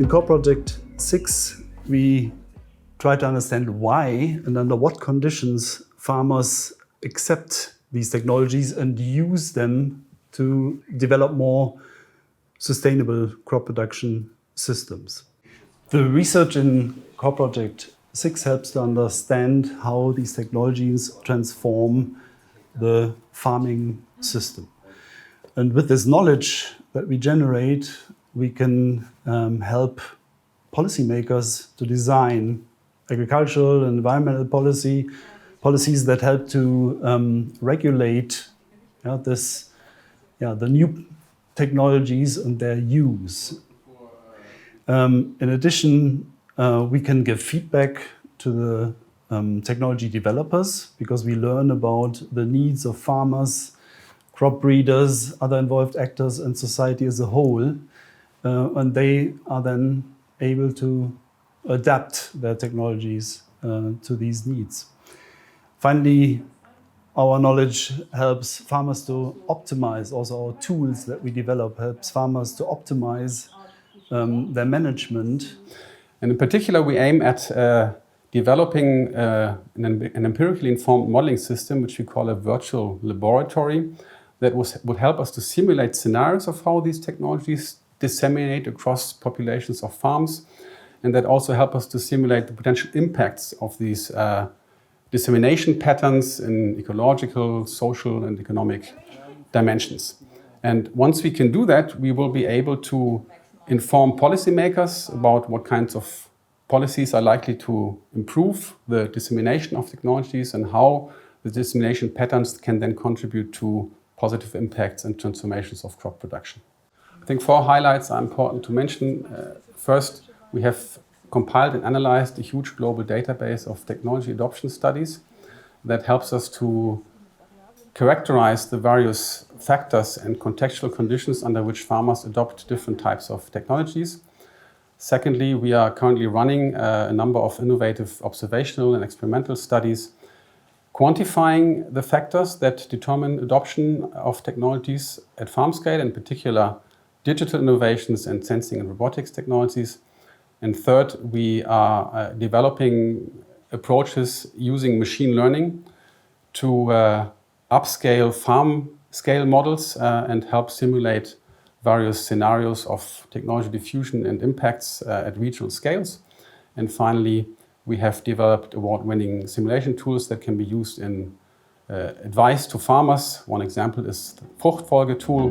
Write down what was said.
In core project 6, we try to understand why and under what conditions farmers accept these technologies and use them to develop more sustainable crop production systems. The research in core project 6 helps to understand how these technologies transform the farming system. And with this knowledge that we generate, we can help policymakers to design agricultural and environmental policies that help to regulate the new technologies and their use. In addition, we can give feedback to the technology developers because we learn about the needs of farmers, crop breeders, other involved actors, and society as a whole. And they are then able to adapt their technologies to these needs. Finally, our knowledge helps farmers to optimize, also our tools that we develop helps farmers to optimize their management. And in particular, we aim at developing an empirically informed modeling system, which we call a virtual laboratory, that would help us to simulate scenarios of how these technologies disseminate across populations of farms, and that also help us to simulate the potential impacts of these dissemination patterns in ecological, social, and economic dimensions. And once we can do that, we will be able to inform policymakers about what kinds of policies are likely to improve the dissemination of technologies and how the dissemination patterns can then contribute to positive impacts and transformations of crop production. I think 4 highlights are important to mention. First, we have compiled and analyzed a huge global database of technology adoption studies that helps us to characterize the various factors and contextual conditions under which farmers adopt different types of technologies. Secondly, we are currently running a number of innovative observational and experimental studies quantifying the factors that determine adoption of technologies at farm scale, in particular digital innovations and sensing and robotics technologies. And third, we are developing approaches using machine learning to upscale farm scale models and help simulate various scenarios of technology diffusion and impacts at regional scales. And finally, we have developed award-winning simulation tools that can be used in advice to farmers. One example is the Fruchtfolge tool.